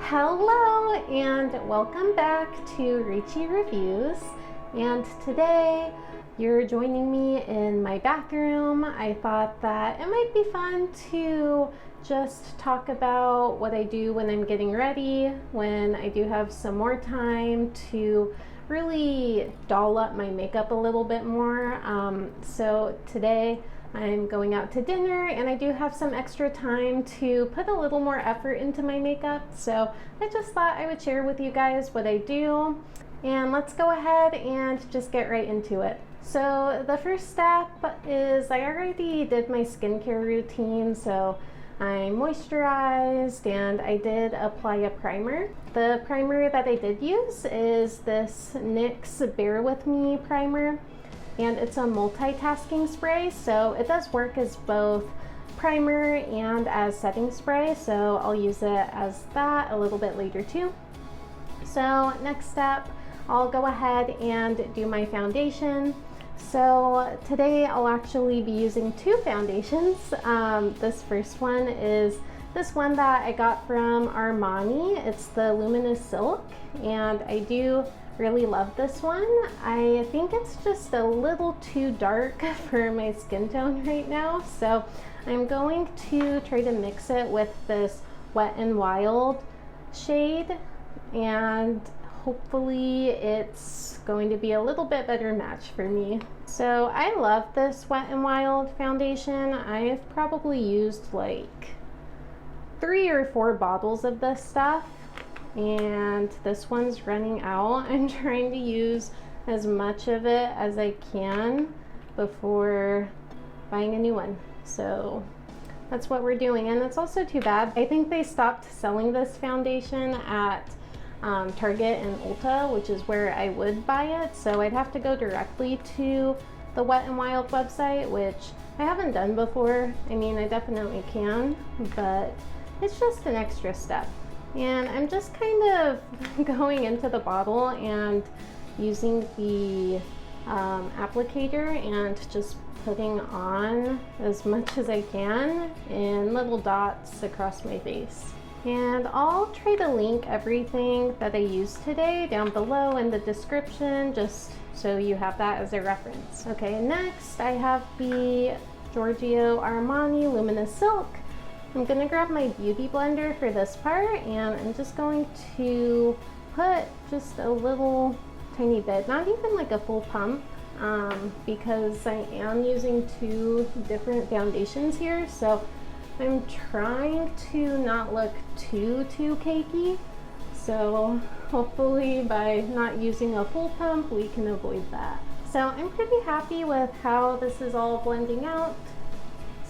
Hello and welcome back to Ricci Reviews, and today you're joining me in my bathroom. I thought that it might be fun to just talk about what I do when I'm getting ready, when I do have some more time to really doll up my makeup a little bit more. So today I'm going out to dinner and I do have some extra time to put a little more effort into my makeup. So I just thought I would share with you guys what I do, and let's go ahead and just get right into it. So the first step is I already did my skincare routine. So I moisturized and I did apply a primer. The primer that I did use is this NYX Bear With Me primer, and it's a multitasking spray, so it does work as both primer and as setting spray, so I'll use it as that a little bit later too. So next step, I'll go ahead and do my foundation. So today I'll actually be using two foundations. This first one is this one that I got from Armani. It's the Luminous Silk, and I do really love this one. I think it's just a little too dark for my skin tone right now, so I'm going to try to mix it with this Wet n Wild shade, and hopefully it's going to be a little bit better match for me. So I love this Wet n Wild foundation. I've probably used like 3 or 4 bottles of this stuff, and this one's running out. I'm trying to use as much of it as I can before buying a new one. So that's what we're doing, and it's also too bad. I think they stopped selling this foundation at Target and Ulta, which is where I would buy it. So I'd have to go directly to the Wet n Wild website, which I haven't done before. I mean, I definitely can, but it's just an extra step. And I'm just kind of going into the bottle and using the applicator and just putting on as much as I can in little dots across my face. And I'll try to link everything that I used today down below in the description, just so you have that as a reference. Okay, next I have the Giorgio Armani Luminous Silk. I'm gonna grab my beauty blender for this part, and I'm just going to put just a little tiny bit, not even like a full pump, because I am using 2 different foundations here, so I'm trying to not look too cakey. So hopefully by not using a full pump we can avoid that. So I'm pretty happy with how this is all blending out,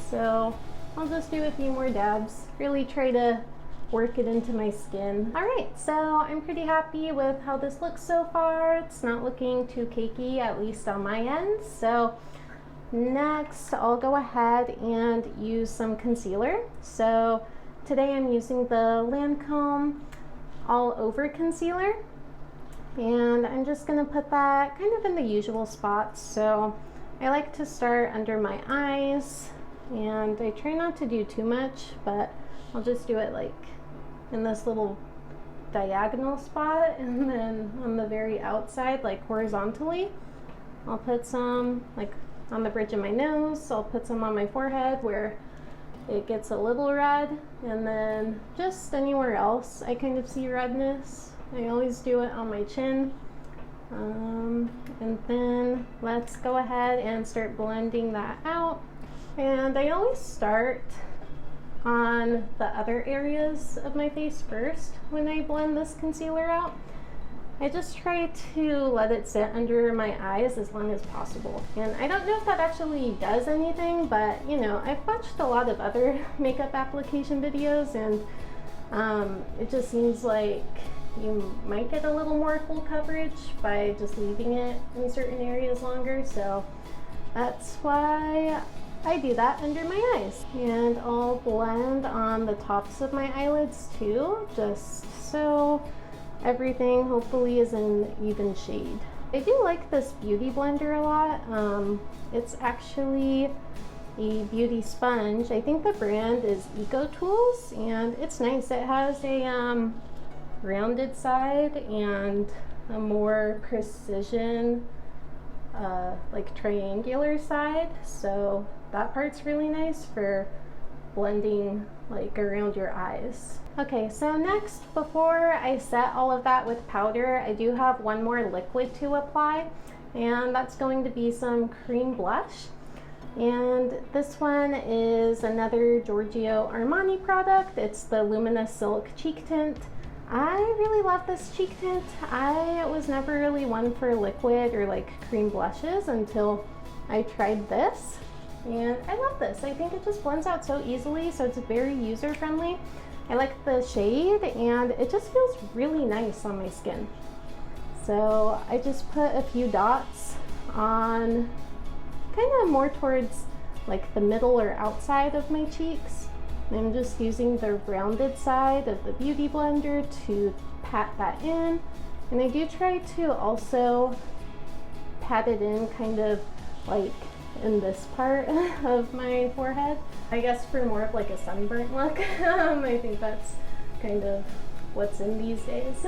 so I'll just do a few more dabs, really try to work it into my skin. All right, so I'm pretty happy with how this looks so far. It's not looking too cakey, at least on my end. So next, I'll go ahead and use some concealer. So today I'm using the Lancôme All Over Concealer, and I'm just gonna put that kind of in the usual spots. So I like to start under my eyes, and I try not to do too much, but I'll just do it like in this little diagonal spot, and then on the very outside, like horizontally, I'll put some like on the bridge of my nose. I'll put some on my forehead where it gets a little red, and then just anywhere else I kind of see redness. I always do it on my chin. And then let's go ahead and start blending that out. And I always start on the other areas of my face first when I blend this concealer out. I just try to let it sit under my eyes as long as possible. And I don't know if that actually does anything, but you know, I've watched a lot of other makeup application videos, and it just seems like you might get a little more full coverage by just leaving it in certain areas longer. So that's why I do that under my eyes. And I'll blend on the tops of my eyelids too, just so everything hopefully is an even shade. I do like this beauty blender a lot. It's actually a beauty sponge. I think the brand is EcoTools, and it's nice. It has a rounded side and a more precision like triangular side, so that part's really nice for blending like around your eyes. Okay, so next, before I set all of that with powder, I do have one more liquid to apply, and that's going to be some cream blush. And this one is another Giorgio Armani product. It's the Luminous Silk Cheek Tint. I really love this cheek tint. I was never really one for liquid or like cream blushes until I tried this, and I love this. I think it just blends out so easily, so it's very user friendly. I like the shade, and it just feels really nice on my skin. So I just put a few dots on kind of more towards like the middle or outside of my cheeks. I'm just using the rounded side of the Beauty Blender to pat that in. And I do try to also pat it in kind of like in this part of my forehead. I guess for more of like a sunburnt look. I think that's kind of what's in these days.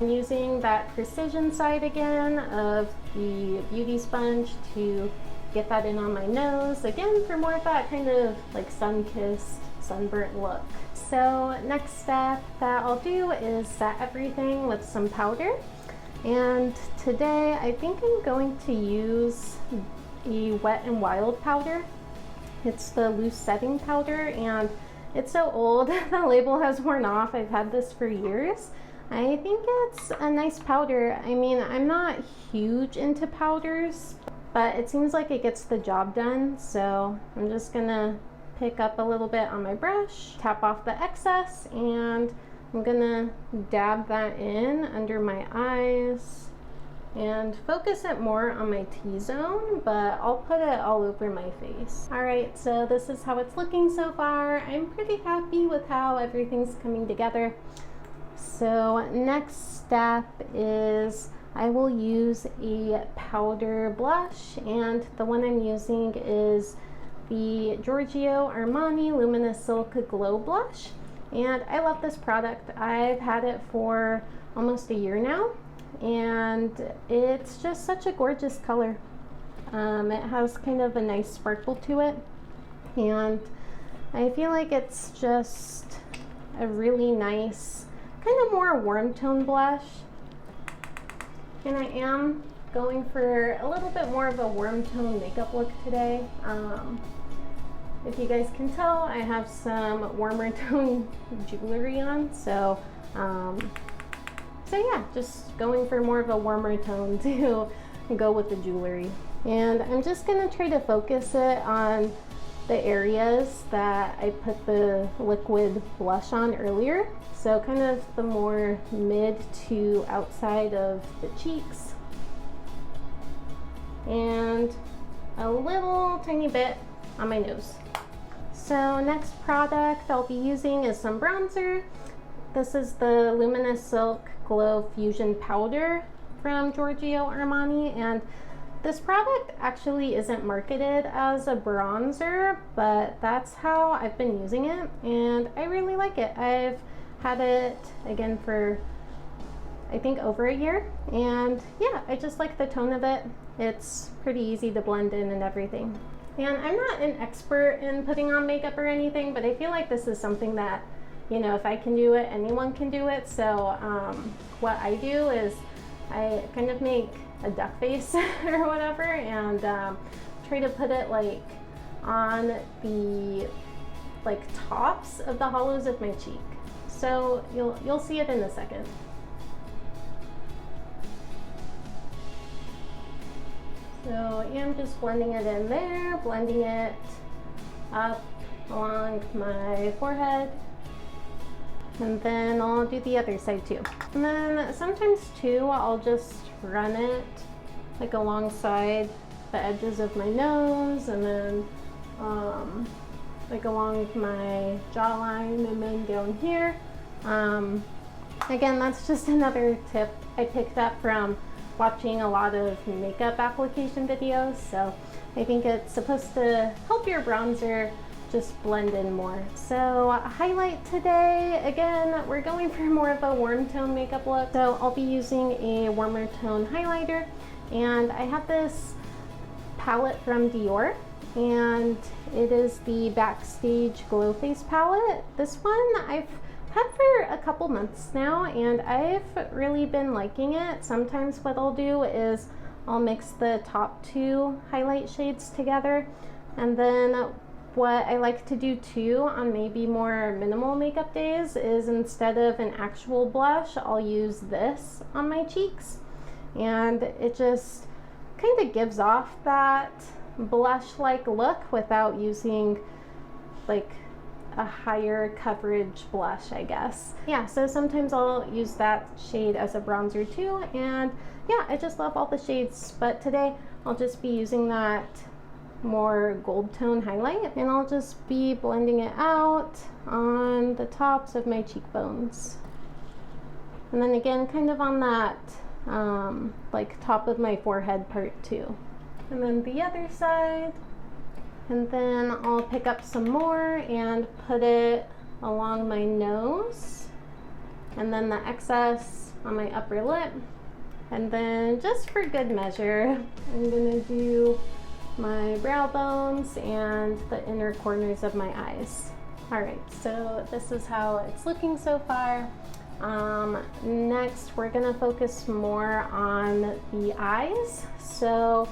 I'm using that precision side again of the beauty sponge to get that in on my nose, again for more of that kind of like sun-kissed, sunburnt look. So next step that I'll do is set everything with some powder, and today I think I'm going to use the Wet n Wild powder. It's the loose setting powder, and it's so old the label has worn off. I've had this for years. I think it's a nice powder. I mean, I'm not huge into powders, but it seems like it gets the job done, so I'm just gonna pick up a little bit on my brush, tap off the excess, and I'm gonna dab that in under my eyes and focus it more on my T-zone, but I'll put it all over my face. All right, so this is how it's looking so far. I'm pretty happy with how everything's coming together. So next step is I will use a powder blush, and the one I'm using is the Giorgio Armani Luminous Silk Glow Blush, and I love this product. I've had it for almost a year now, and it's just such a gorgeous color. It has kind of a nice sparkle to it, and I feel like it's just a really nice, kind of more warm tone blush. And I am going for a little bit more of a warm tone makeup look today. If you guys can tell, I have some warmer tone jewelry on, so yeah, just going for more of a warmer tone to go with the jewelry. And I'm just gonna try to focus it on the areas that I put the liquid blush on earlier. So kind of the more mid to outside of the cheeks, and a little tiny bit on my nose. So next product I'll be using is some bronzer. This is the Luminous Silk Glow Fusion Powder from Giorgio Armani, and this product actually isn't marketed as a bronzer, but that's how I've been using it, and I really like it. I've had it again for I think over a year, and yeah, I just like the tone of it. It's pretty easy to blend in and everything. And I'm not an expert in putting on makeup or anything, but I feel like this is something that, you know, if I can do it, anyone can do it. So what I do is I kind of make a duck face or whatever, and try to put it like on the like tops of the hollows of my cheek. So you'll see it in a second. So I'm just blending it in there, blending it up along my forehead, and then I'll do the other side too. And then sometimes too, I'll just run it like alongside the edges of my nose, and then like along my jawline, and then down here. Again, that's just another tip I picked up from watching a lot of makeup application videos. So I think it's supposed to help your bronzer just blend in more. So highlight today, again, we're going for more of a warm tone makeup look. So I'll be using a warmer tone highlighter, and I have this palette from Dior, and it is the Backstage Glow Face palette. This one I've had for a couple months now, and I've really been liking it. Sometimes what I'll do is I'll mix the top two highlight shades together, and then what I like to do too on maybe more minimal makeup days is instead of an actual blush, I'll use this on my cheeks, and it just kind of gives off that blush-like look without using like a higher coverage blush, I guess. Yeah, so sometimes I'll use that shade as a bronzer too, and yeah, I just love all the shades, but today I'll just be using that more gold tone highlight, and I'll just be blending it out on the tops of my cheekbones, and then again kind of on that like top of my forehead part too, and then the other side, and then I'll pick up some more and put it along my nose, and then the excess on my upper lip, and then just for good measure I'm gonna do my brow bones and the inner corners of my eyes. All right, so this is how it's looking so far. Next, we're gonna focus more on the eyes. So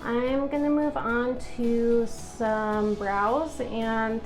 I'm gonna move on to some brows, and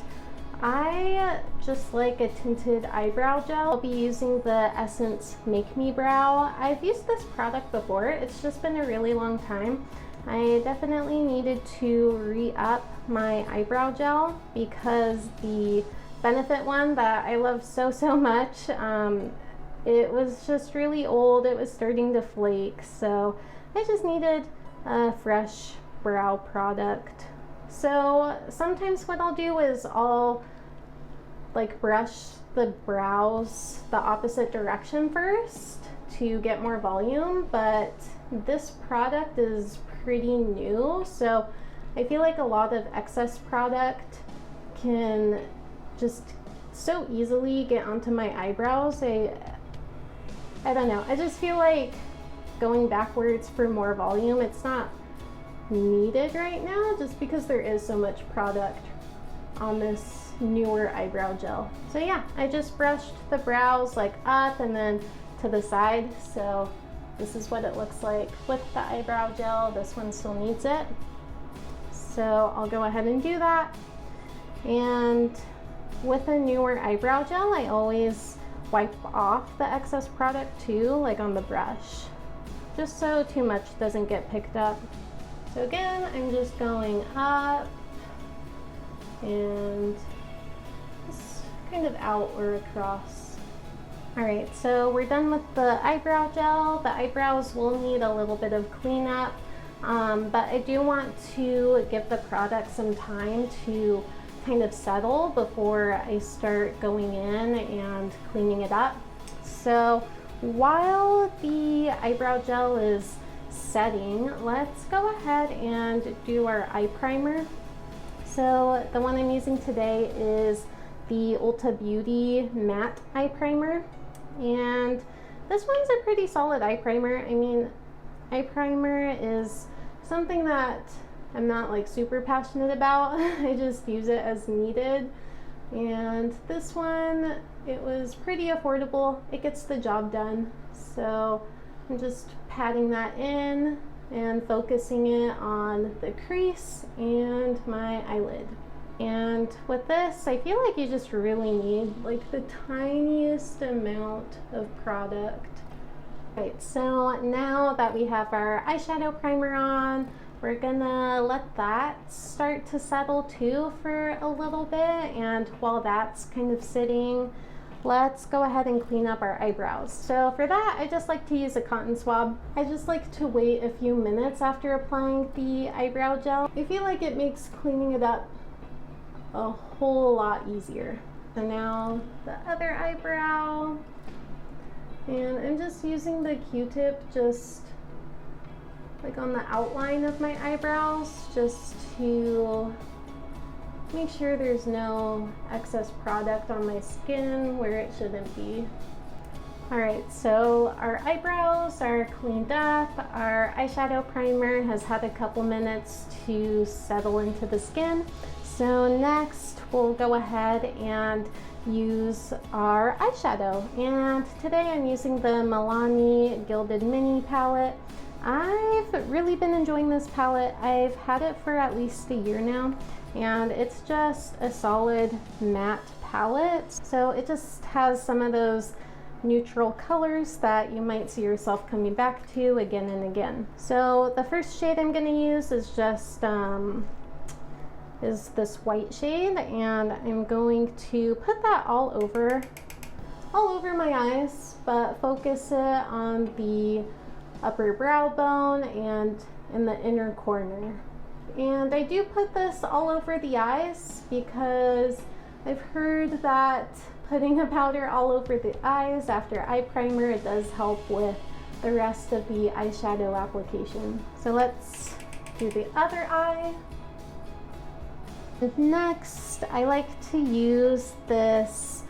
I just like a tinted eyebrow gel. I'll be using the Essence Make Me Brow. I've used this product before. It's just been a really long time. I definitely needed to re-up my eyebrow gel because the Benefit one that I love so much, it was just really old. It was starting to flake, so I just needed a fresh brow product. So sometimes what I'll do is I'll like brush the brows the opposite direction first to get more volume, but this product is pretty new, so I feel like a lot of excess product can just so easily get onto my eyebrows. I don't know, I just feel like going backwards for more volume, it's not needed right now just because there is so much product on this newer eyebrow gel. So yeah, I just brushed the brows like up and then to the side, so this is what it looks like with the eyebrow gel. This one still needs it, so I'll go ahead and do that. And with a newer eyebrow gel, I always wipe off the excess product too, like on the brush, just so too much doesn't get picked up. So again, I'm just going up and just kind of out or across. All right, so we're done with the eyebrow gel. The eyebrows will need a little bit of cleanup, but I do want to give the product some time to kind of settle before I start going in and cleaning it up. So while the eyebrow gel is setting, let's go ahead and do our eye primer. So the one I'm using today is the Ulta Beauty Matte Eye Primer, and this one's a pretty solid eye primer. I mean, eye primer is something that I'm not like super passionate about. I just use it as needed, and this one, it was pretty affordable. It gets the job done, so I'm just patting that in and focusing it on the crease and my eyelid. And with this, I feel like you just really need like the tiniest amount of product. Right, so now that we have our eyeshadow primer on, we're gonna let that start to settle too for a little bit, and while that's kind of sitting, let's go ahead and clean up our eyebrows. So for that, I just like to use a cotton swab. I just like to wait a few minutes after applying the eyebrow gel. I feel like it makes cleaning it up a whole lot easier. So now the other eyebrow, and I'm just using the Q-tip just like on the outline of my eyebrows just to make sure there's no excess product on my skin where it shouldn't be. Alright, so our eyebrows are cleaned up. Our eyeshadow primer has had a couple minutes to settle into the skin. So next we'll go ahead and use our eyeshadow. And today I'm using the Milani Gilded Mini palette. I've really been enjoying this palette. I've had it for at least a year now, and it's just a solid matte palette. So it just has some of those neutral colors that you might see yourself coming back to again and again. So the first shade I'm going to use is just is this white shade, and I'm going to put that all over my eyes, but focus it on the upper brow bone and in the inner corner. And I do put this all over the eyes because I've heard that putting a powder all over the eyes after eye primer, it does help with the rest of the eyeshadow application. So let's do the other eye. And next, I like to use this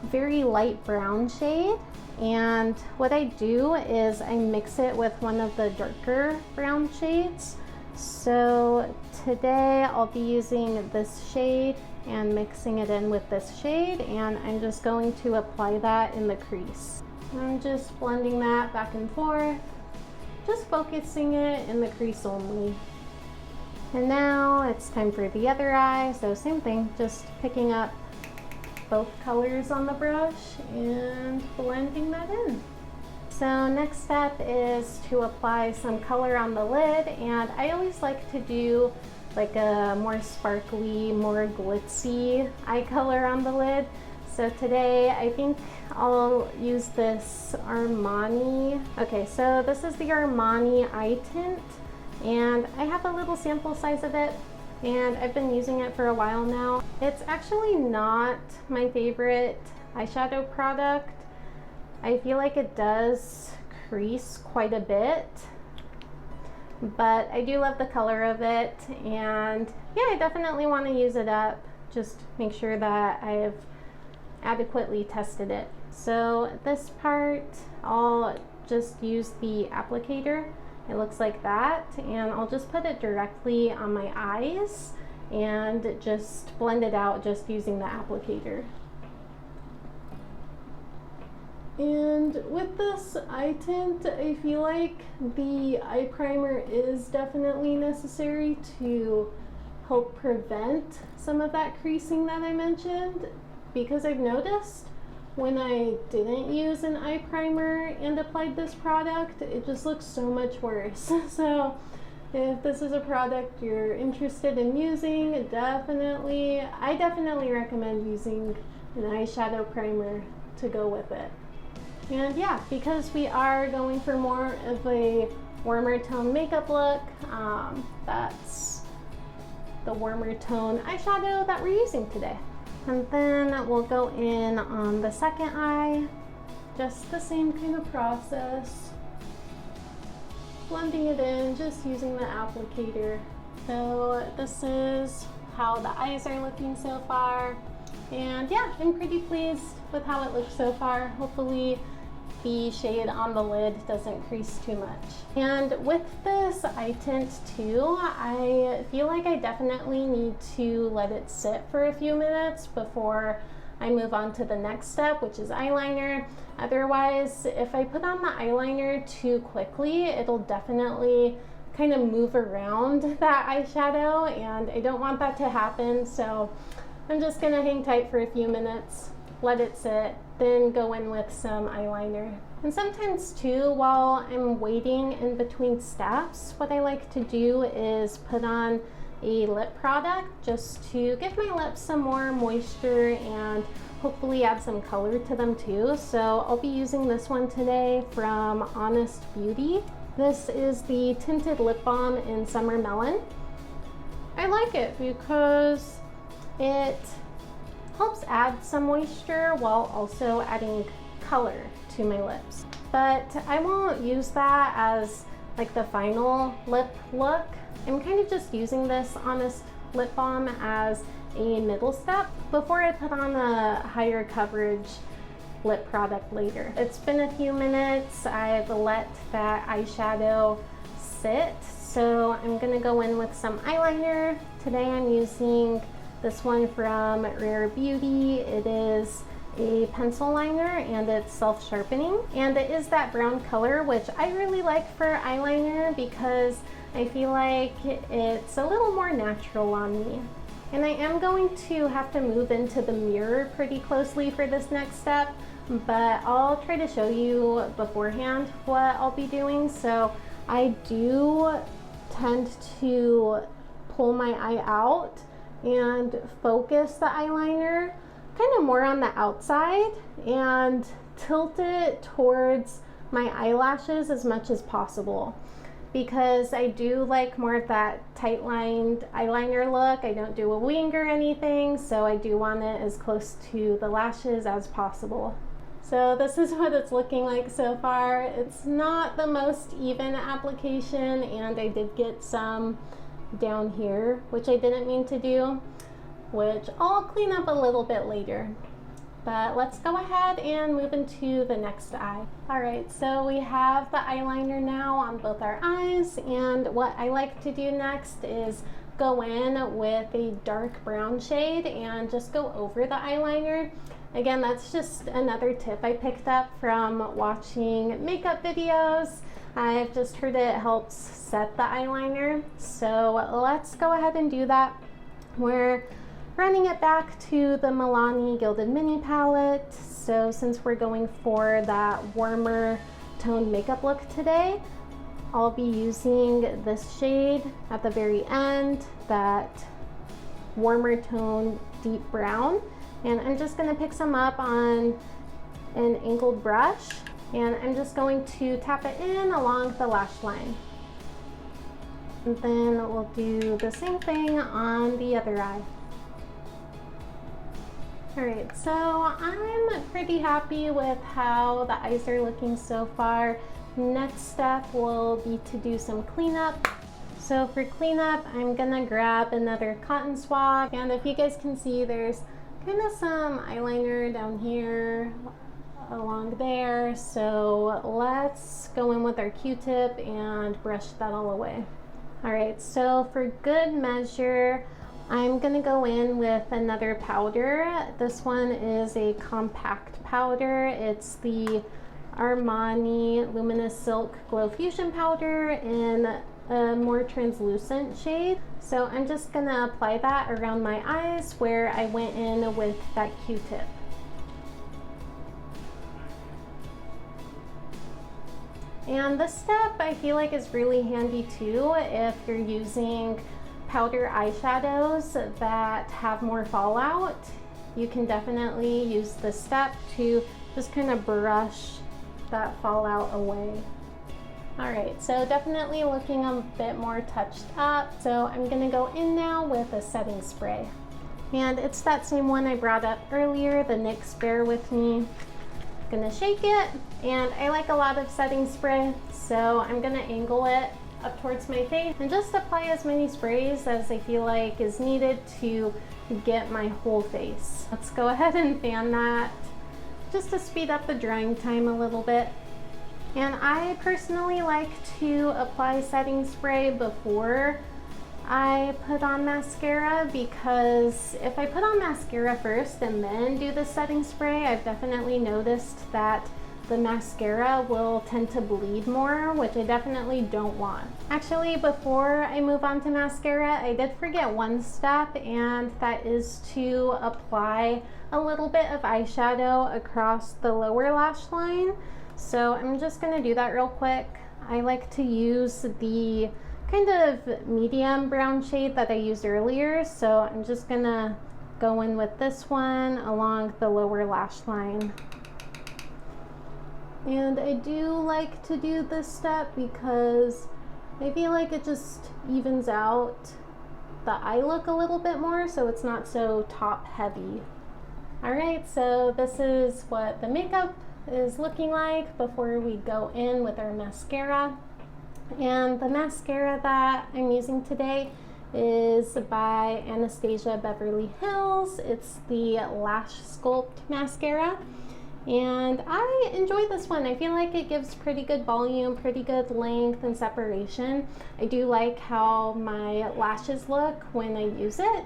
very light brown shade. And what I do is I mix it with one of the darker brown shades. So today I'll be using this shade and mixing it in with this shade, and I'm just going to apply that in the crease. I'm just blending that back and forth, just focusing it in the crease only. And now it's time for the other eye, so same thing, just picking up both colors on the brush and blending that in. So next step is to apply some color on the lid, and I always like to do like a more sparkly, more glitzy eye color on the lid. So today I think I'll use this Armani. Okay, so this is the Armani eye tint, and I have a little sample size of it, and I've been using it for a while now. It's actually not my favorite eyeshadow product. I feel like it does crease quite a bit, but I do love the color of it, and yeah, I definitely want to use it up. Just make sure that I've adequately tested it. So this part, I'll just use the applicator. It looks like that, and I'll just put it directly on my eyes and just blend it out just using the applicator. And with this eye tint, I feel like the eye primer is definitely necessary to help prevent some of that creasing that I mentioned, because I've noticed when I didn't use an eye primer and applied this product, it just looks so much worse. So if this is a product you're interested in using, I definitely recommend using an eyeshadow primer to go with it. And yeah, because we are going for more of a warmer tone makeup look, that's the warmer tone eyeshadow that we're using today. And then we'll go in on the second eye, just the same kind of process, blending it in, just using the applicator. So this is how the eyes are looking so far, and yeah, I'm pretty pleased with how it looks so far. Hopefully the shade on the lid doesn't crease too much. And with this eye tint too, I feel like I definitely need to let it sit for a few minutes before I move on to the next step, which is eyeliner. Otherwise, if I put on the eyeliner too quickly, it'll definitely kind of move around that eyeshadow, and I don't want that to happen. So I'm just gonna hang tight for a few minutes, let it sit, then go in with some eyeliner. And sometimes too, while I'm waiting in between steps, what I like to do is put on a lip product just to give my lips some more moisture and hopefully add some color to them too. So I'll be using this one today from Honest Beauty. This is the Tinted Lip Balm in Summer Melon. I like it because it helps add some moisture while also adding color to my lips. But I won't use that as like the final lip look. I'm kind of just using this Honest Lip Balm as a middle step before I put on a higher coverage lip product later. It's been a few minutes. I've let that eyeshadow sit, so I'm gonna go in with some eyeliner. Today I'm using this one from Rare Beauty. It is a pencil liner and it's self-sharpening, and it is that brown color, which I really like for eyeliner because I feel like it's a little more natural on me. And I am going to have to move into the mirror pretty closely for this next step, but I'll try to show you beforehand what I'll be doing. So I do tend to pull my eye out and focus the eyeliner kind of more on the outside and tilt it towards my eyelashes as much as possible, because I do like more of that tight lined eyeliner look. I don't do a wing or anything, so I do want it as close to the lashes as possible. So this is what it's looking like so far. It's not the most even application, and I did get some down here, which I didn't mean to do, which I'll clean up a little bit later. But let's go ahead and move into the next eye. All right, so we have the eyeliner now on both our eyes, and what I like to do next is go in with a dark brown shade and just go over the eyeliner. Again, that's just another tip I picked up from watching makeup videos. I've just heard it helps set the eyeliner. So let's go ahead and do that. We're running it back to the Milani Gilded Mini Palette. So since we're going for that warmer toned makeup look today, I'll be using this shade at the very end, that warmer tone deep brown. And I'm just gonna pick some up on an angled brush, and I'm just going to tap it in along the lash line. And then we'll do the same thing on the other eye. All right, so I'm pretty happy with how the eyes are looking so far. Next step will be to do some cleanup. So for cleanup, I'm gonna grab another cotton swab, and if you guys can see, there's kind of some eyeliner down here along there. So let's go in with our Q-tip and brush that all away. All right, so for good measure, I'm gonna go in with another powder. This one is a compact powder. It's the Armani Luminous Silk Glow Fusion powder in a more translucent shade. So I'm just gonna apply that around my eyes where I went in with that Q-tip. And this step I feel like is really handy too if you're using powder eyeshadows that have more fallout. You can definitely use this step to just kind of brush that fallout away. All right, so definitely looking a bit more touched up. So I'm gonna go in now with a setting spray. And it's that same one I brought up earlier, the NYX Bear With Me. Gonna shake it, and I like a lot of setting spray, so I'm gonna angle it up towards my face and just apply as many sprays as I feel like is needed to get my whole face. Let's go ahead and fan that just to speed up the drying time a little bit. And I personally like to apply setting spray before I put on mascara, because if I put on mascara first and then do the setting spray, I've definitely noticed that the mascara will tend to bleed more, which I definitely don't want. Actually, before I move on to mascara, I did forget one step, and that is to apply a little bit of eyeshadow across the lower lash line. So I'm just gonna do that real quick. I like to use the kind of medium brown shade that I used earlier, so I'm just gonna go in with this one along the lower lash line. And I do like to do this step because I feel like it just evens out the eye look a little bit more, so it's not so top heavy. All right, so this is what the makeup is looking like before we go in with our mascara. And the mascara that I'm using today is by Anastasia Beverly Hills. It's the Lash Sculpt Mascara. And I enjoy this one. I feel like it gives pretty good volume, pretty good length and separation. I do like how my lashes look when I use it.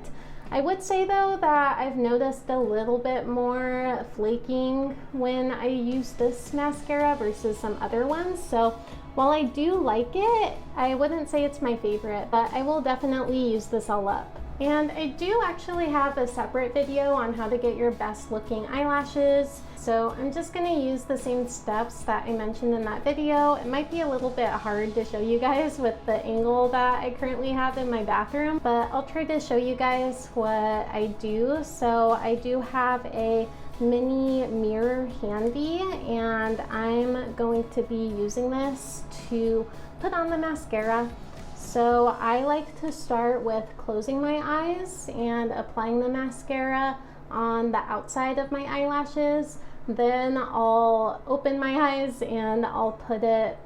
I would say though that I've noticed a little bit more flaking when I use this mascara versus some other ones. So while I do like it, I wouldn't say it's my favorite, but I will definitely use this all up. And I do actually have a separate video on how to get your best looking eyelashes. So I'm just gonna use the same steps that I mentioned in that video. It might be a little bit hard to show you guys with the angle that I currently have in my bathroom, but I'll try to show you guys what I do. So I do have a mini mirror handy, and I'm going to be using this to put on the mascara. So I like to start with closing my eyes and applying the mascara on the outside of my eyelashes. Then I'll open my eyes and I'll put it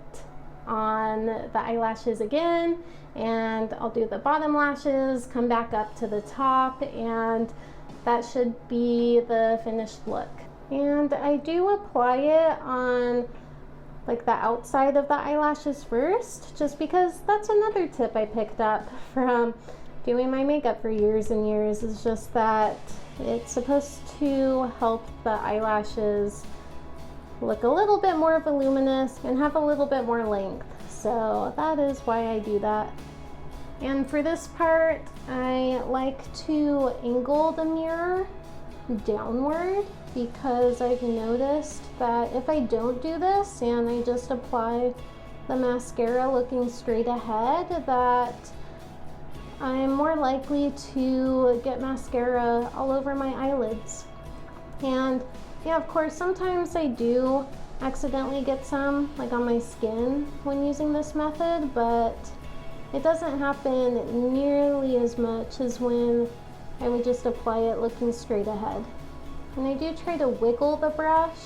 on the eyelashes again, and I'll do the bottom lashes, come back up to the top, and that should be the finished look. And I do apply it on like the outside of the eyelashes first, just because that's another tip I picked up from doing my makeup for years and years. Is just that it's supposed to help the eyelashes look a little bit more voluminous and have a little bit more length. So that is why I do that. And for this part, I like to angle the mirror downward, because I've noticed that if I don't do this and I just apply the mascara looking straight ahead, that I'm more likely to get mascara all over my eyelids. And yeah, of course, sometimes I do accidentally get some like on my skin when using this method, but it doesn't happen nearly as much as when I would just apply it looking straight ahead. And I do try to wiggle the brush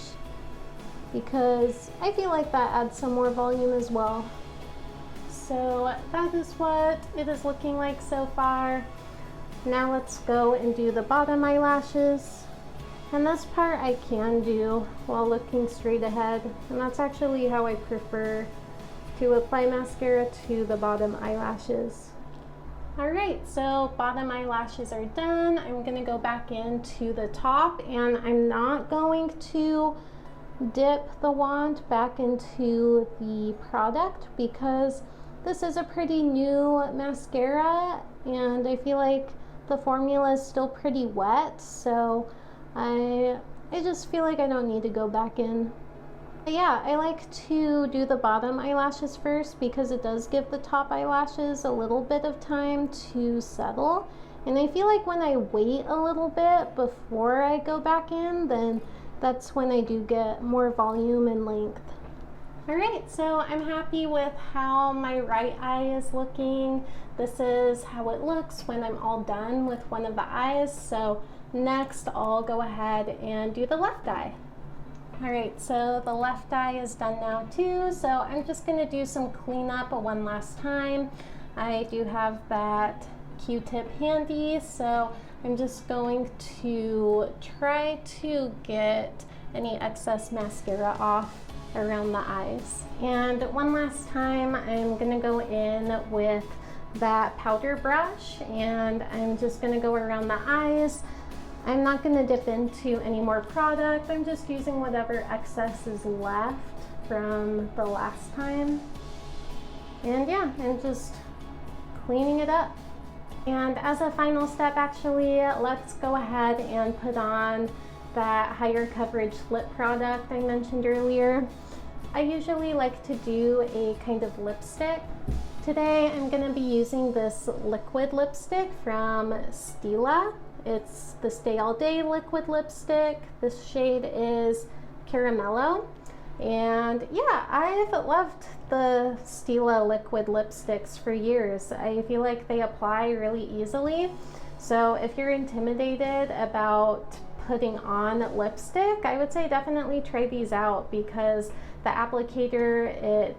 because I feel like that adds some more volume as well. So that is what it is looking like so far. Now let's go and do the bottom eyelashes. And this part I can do while looking straight ahead, and that's actually how I prefer to apply mascara to the bottom eyelashes. Alright, so bottom eyelashes are done. I'm going to go back into the top, and I'm not going to dip the wand back into the product because this is a pretty new mascara and I feel like the formula is still pretty wet, so I just feel like I don't need to go back in. But yeah, I like to do the bottom eyelashes first because it does give the top eyelashes a little bit of time to settle. And I feel like when I wait a little bit before I go back in, then that's when I do get more volume and length. Alright, so I'm happy with how my right eye is looking. This is how it looks when I'm all done with one of the eyes. So next I'll go ahead and do the left eye. Alright, so the left eye is done now too, so I'm just going to do some cleanup one last time. I do have that Q-tip handy, so I'm just going to try to get any excess mascara off around the eyes. And one last time, I'm going to go in with that powder brush, and I'm just going to go around the eyes. I'm not going to dip into any more product. I'm just using whatever excess is left from the last time. And yeah, I'm just cleaning it up. And as a final step, actually, let's go ahead and put on that higher coverage lip product I mentioned earlier. I usually like to do a kind of lipstick. Today, I'm going to be using this liquid lipstick from Stila. It's the Stay All Day liquid lipstick. This shade is Caramello. And yeah, I've loved the Stila liquid lipsticks for years. I feel like they apply really easily. So if you're intimidated about putting on lipstick, I would say definitely try these out because the applicator, it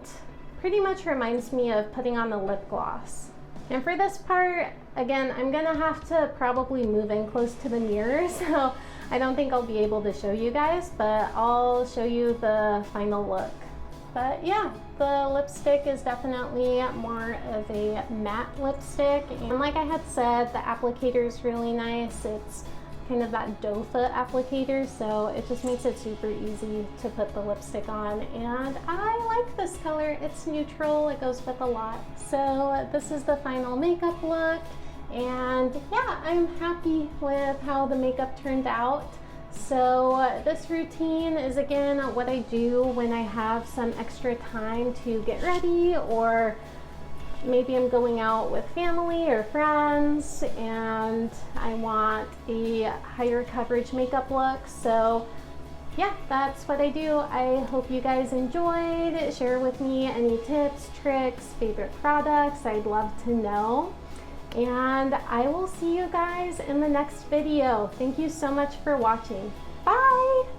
pretty much reminds me of putting on a lip gloss. And for this part, again, I'm gonna have to probably move in close to the mirror, so I don't think I'll be able to show you guys, but I'll show you the final look. But yeah, the lipstick is definitely more of a matte lipstick. And like I had said, the applicator is really nice. It's kind of that doe foot applicator, so it just makes it super easy to put the lipstick on. And I like this color. It's neutral, it goes with a lot. So this is the final makeup look, and yeah, I'm happy with how the makeup turned out. So this routine is again what I do when I have some extra time to get ready, or maybe I'm going out with family or friends and I want a higher coverage makeup look. So yeah, that's what I do. I hope you guys enjoyed. Share with me any tips, tricks, favorite products. I'd love to know. And I will see you guys in the next video. Thank you so much for watching. Bye!